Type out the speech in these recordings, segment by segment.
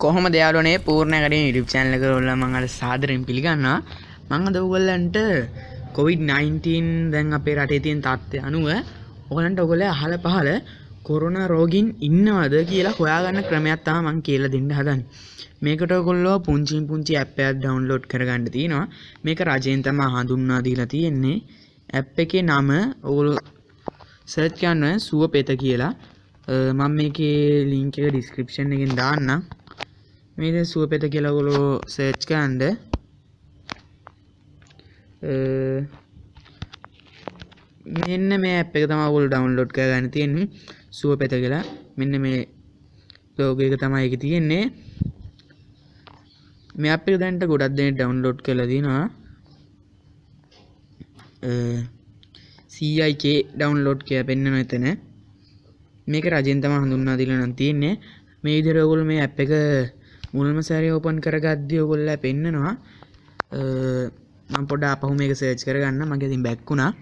කොහොමද යාළුවනේ පූර්ණ කඩේ YouTube channel එක වල මම අර සාදරයෙන් පිළිගන්නවා. මම අද ඔයගොල්ලන්ට COVID-19 දැන් අපේ රටේ තියෙන තත්ත්වය අනුව ඔයගොල්ලන්ට ඔයගොල්ලෝ අහලා පහල කොරෝනා රෝගීන් ඉන්නවද කියලා හොයාගන්න ක්‍රමයක් තමයි මම කියලා දෙන්න හදන්නේ. මේකට ඔයගොල්ලෝ පුංචි app එකක් download කරගන්න තියෙනවා. මේක රජයෙන් තමයි හඳුන්වා දීලා තියෙන්නේ. app එකේ නම ඔයගොල්ලෝ search කරන්න සුවපෙත කියලා. මම මේකේ link එක description එකෙන් දාන්නම්. මේක සුවපෙත කියලා ඔයගොල්ලෝ search කරන්න. මෙන්න මේ app එක තමයි ඔයගොල්ලෝ download කරගන්න තියෙන්නේ. සුවපෙත කියලා. මෙන්න මේ logo එක තමයි ඒකේ තියෙන්නේ. මේ app එක දැන්ට ගොඩක් දෙනෙක් download කරලා දිනවා. CIK download කියලා පෙන්නන එතන. මේක රජෙන් තමයි හඳුන්වා දීලා නම් තියෙන්නේ. මේ විදිහට ඔයගොල්ලෝ මේ app එක මුල්ම සැරේ open කරගද්දී ඔයගොල්ලෝ පෙන්නනවා. මම පොඩ්ඩක් අපහු මේක search කරගන්න. මගේ ඉතින් back වුණා.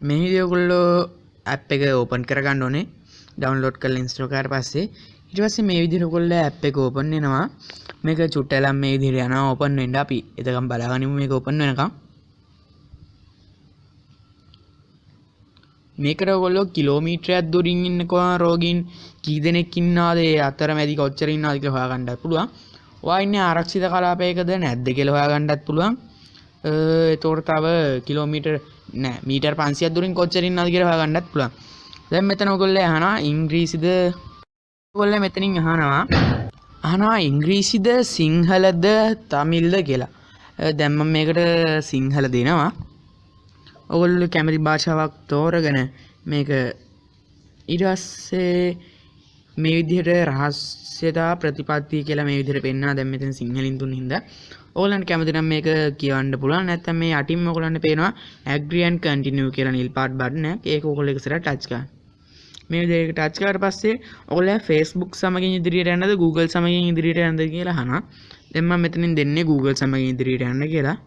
මේ විදිහට ඔයගොල්ලෝ app එක open කරගන්න ඕනේ. download කරලා install කරලා පස්සේ ඊට පස්සේ මේ විදිහට ඔයගොල්ලෝ app එක open වෙනවා. මේක චුට්ටලම් මේ විදිහට යනවා open වෙන්න. අපි එතකම් බලාගනිමු මේක open වෙනකම්. මේකට ඔයගොල්ලෝ කිලෝමීටරයක් දුරින් ඉන්න රෝගීන් කී දෙනෙක් ඉන්නවද ඒ අතරමැදි කොච්චර ඉන්නවද කියලා හොයාගන්නත් පුළුවන්. ඔයා ඉන්නේ ආරක්ෂිත කලාපයකද නැද්ද කියලා හොයාගන්නත් පුළුවන්. එතකොට තව කිලෝමීටර් නෑ මීටර් 500ක් දුරින් කොච්චර ඉන්නවද කියලා හොයාගන්නත් පුළුවන්. දැන් මෙතන ඔයගොල්ලෝ අහනවා ඉංග්‍රීසිද ඔයගොල්ලෝ මෙතනින් අහනවා ඉංග්‍රීසිද සිංහලද තමිල්ද කියලා. දැන් මම මේකට සිංහල දෙනවා. ඔයගොල්ලෝ කැමති භාෂාවක් තෝරගෙන මේක ඊට පස්සේ මේ විදිහට රහස්‍යතා ප්‍රතිපත්තිය කියලා මේ විදිහට පෙන්නනවා. දැන් මෙතන සිංහලින් දුන්න හින්දා ඔයගොල්ලන්ට කැමති නම් මේක කියවන්න පුළුවන්. නැත්නම් මේ යටින්ම ඔයගොල්ලන්ට පේනවා agree and continue කියලා නිල් පාට බටන් එක. ඒක ඔයගොල්ලෝ එක සැරයක් ටච් කරන්න. මේ විදිහට ටච් කරලා පස්සේ ඔයගොල්ලෝ Facebook සමගින් ඉදිරියට යන්නද Google සමගින් ඉදිරියට යන්නද කියලා අහනවා. දැන් මම මෙතනින් දෙන්නේ Google සමගින් ඉදිරියට යන්න කියලා.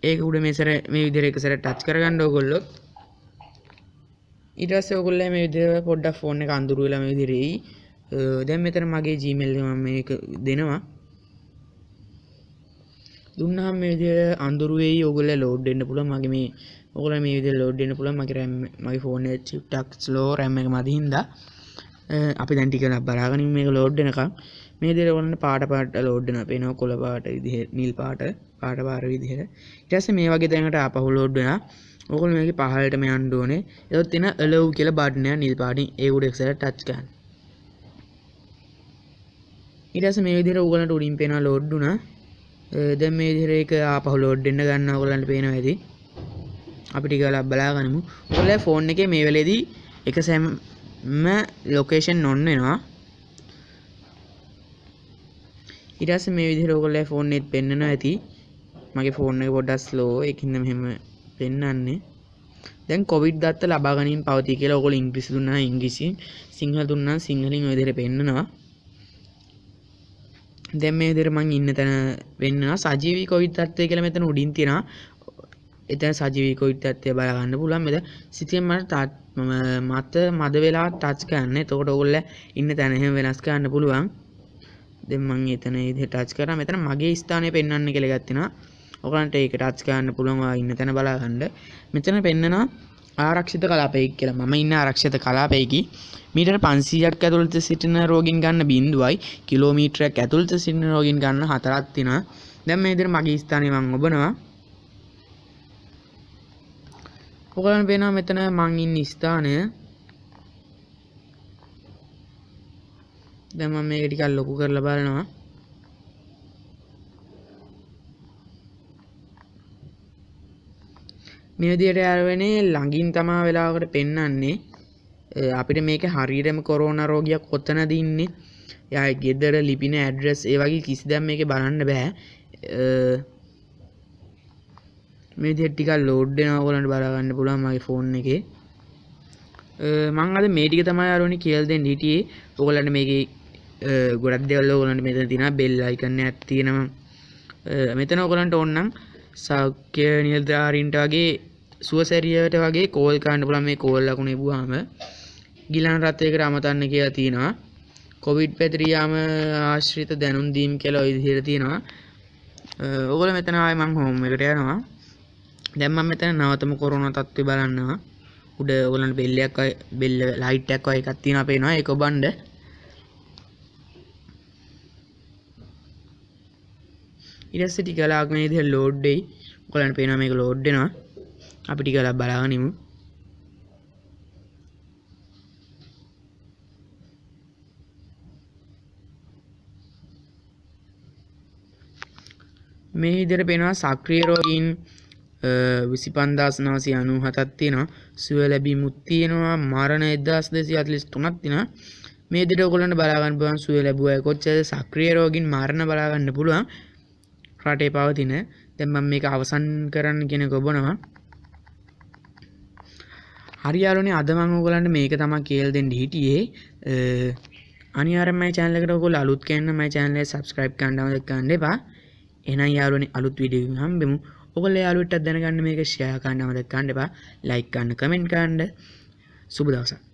ඒක උඩ මේ විදිහට එක සැරයක් ටච් කරගන්න ඕගොල්ලෝ. ඊට පස්සේ ඕගොල්ලෝ මේ විදිහට පොඩ්ඩක් ෆෝන් එක අඳුරු වෙලා මේ විදිහට එයි. දැන් මෙතන මගේ Gmail එක මම මේක දෙනවා. දුන්නාම මේ විදිහට අඳුරු වෙයි. ඕගොල්ලෝ ලෝඩ් වෙන්න පුළුවන්. ඕගොල්ලෝ මේ විදිහට ලෝඩ් වෙන්න පුළුවන්. මගේ ෆෝන් එක ටිකක් slow RAM එක මදි හින්දා අපි දැන් ටිකක් බලාගෙන මේක ලෝඩ් වෙනකම් මේ විදිහට ඔයගොල්ලන්ට පාට ලෝඩ් වෙනවා. පේනවා කොළ පාට විදිහට නිල් පාට පාර විදිහට. ඊට පස්සේ මේ වගේ තැනකට ආපහු ලෝඩ් වෙනවා. ඕගොල්ලෝ මේකේ පහළටම යන්න ඕනේ. එතකොට තියෙන allow කියලා බටන් එක නිල් පාටින් ඒ උඩ එක සැරයක් ටච් කරන්න. ඊට පස්සේ මේ විදිහට ඕගොල්ලන්ට උඩින් පේනවා ලෝඩ් වුණා. දැන් මේ විදිහට ඒක ආපහු ලෝඩ් වෙන්න ගන්නවා. ඕගොල්ලන්ට පේනවා ඇති. අපි ටික වෙලා බලාගනිමු. ඔයාලා ෆෝන් එකේ මේ වෙලේදී එක සෑම ලොකේෂන් ඔන් වෙනවා. ඊට පස්සේ මේ විදිහට ඔයගොල්ලෝ ෆෝන් එකෙත් පෙන්නනවා ඇති. මගේ ෆෝන් එක පොඩ්ඩක් ස්ලෝ ඒකින්ද මෙහෙම පෙන්නන්නේ. දැන් කොවිඩ් දත්ත ලබා ගැනීම පවතී කියලා ඔයගොල්ලෝ ඉංග්‍රීසි දුන්නා නම් ඉංග්‍රීසියෙන් සිංහල දුන්නා නම් සිංහලෙන් ඔය විදිහට පෙන්නනවා. දැන් මේ විදිහට මම ඉන්න තැන වෙන්නවා සජීවී කොවිඩ් තත්ත්වය කියලා මෙතන උඩින් තියෙනවා. එතන සජීවී කොවිඩ් තත්ත්වය බලා ගන්න පුළුවන්. මෙතන සිතින් මට මද වෙලා ටච් කරන්න. එතකොට ඔයගොල්ලෝ ඉන්න තැන එහෙම වෙනස් කරන්න පුළුවන්. දැන් මම එතන මේ විදිහට ටච් කරා. මෙතන මගේ ස්ථානය පෙන්වන්න කියලා එකක් තියෙනවා. ඔයගලන්ට ඒක ටච් කරන්න පුළුවන්. ඔයා ඉන්න තැන බලා ගන්න. මෙතන පෙන්නනවා ආරක්ෂිත කලාපයක කියලා. මම ඉන්න ආරක්ෂිත කලාපයකි. මීටර 500ක් ඇතුළත සිටින රෝගීන් ගන්න 0යි. කිලෝමීටරයක් ඇතුළත සිටින රෝගීන් ගන්න 4ක් තියෙනවා. දැන් මේ විදිහට මගේ ස්ථානය මම ඔබනවා. ඔයගලන්ට පේනවා මෙතන මං ඉන්න ස්ථානය. දැන් මම මේක ටිකක් ලොකු කරලා බලනවා. මේ විදිහට යාළුවනේ ළඟින් තමා වෙලාවකට පෙන්වන්නේ අපිට මේක හරියටම කොරෝනා රෝගියා කොතනද ඉන්නේ එයාගේ ගෙදර ලිපින ඇඩ්‍රස් ඒ වගේ කිසි දෙයක් මේකේ බලන්න බෑ. මේ විදිහට ටිකක් ලෝඩ් වෙනවා. ඔයගොල්ලන්ට බලා ගන්න පුළුවන් මගේ ෆෝන් එකේ. මම අද මේ ටික තමයි යාළුවනේ කියලා දෙන්න හිටියේ. ඔයගොල්ලන්ට මේකේ ගොඩක් දේවල් ඔයගොල්ලන්ට මෙතන තියෙනවා බෙල් අයිකන් එකක් තියෙනවා. මෙතන ඔයගොල්ලන්ට ඕන නම් සෞඛ්‍ය නිලධාරීන්ට වගේ සුවසැරියට වගේ කෝල් කරන්න පුළුවන් මේ කෝල් ලකුණ එපුවාම ගිලන් රථයකට අමතන්න කියලා තියෙනවා. කොවිඩ් පැතිරියාම ආශ්‍රිත දැනුම් දීම් කියලා ওই විදිහට තියෙනවා. ඔයගොල්ලෝ මෙතන ආයේ මම හෝම් එකට යනවා. දැන් මම මෙතන නවතම කොරෝනා තත්ත්වය බලන්නවා. උඩ ඔයගොල්ලන්ට බෙල් ලයිට් එකක් වගේ එකක් තියෙනවා පේනවා. ඒක ඔබන්න. ඊට පස්සේ ටික වෙලාවක් මේ විදිහට ලෝඩ් වෙයි. ඔයගොල්ලන්ට පේනවා මේක ලෝඩ් වෙනවා. අපි ටික වෙලාවක් බලාගෙන ඉමු. මේ විදිහට පේනවා සක්‍රීය රෝගීන් 25997ක් තියෙනවා. සුව ලැබීමුත් තියෙනවා. මරණ 1243ක් තියෙනවා. මේ විදිහට ඔයගොල්ලන්ට බලා ගන්න පුළුවන් සුව ලැබුවා කොච්චරද සක්‍රීය රෝගීන් මරණ බලා ගන්න පුළුවන් රටේ පවතින. දැන් මම මේක අවසන් කරන්න කියන එක ඔබනවා. හරි යාළුවනේ අද මම ඔයගොල්ලන්ට මේක තමයි කියලා දෙන්න හිටියේ. අනිවාර්යෙන්ම මගේ channel එකට ඔයගොල්ලෝ අලුත් කෙනෙක් නම් මගේ channel එක subscribe කරන්න අමතක කරන්න එපා. එහෙනම් යාළුවනේ අලුත් වීඩියෝ එකකින් හම්බෙමු. ඔයගොල්ලෝ යාළුවෙක්ට දැනගන්න මේක share කරන්න අමතක කරන්න එපා. like කරන්න, comment කරන්න. සුබ දවසක්.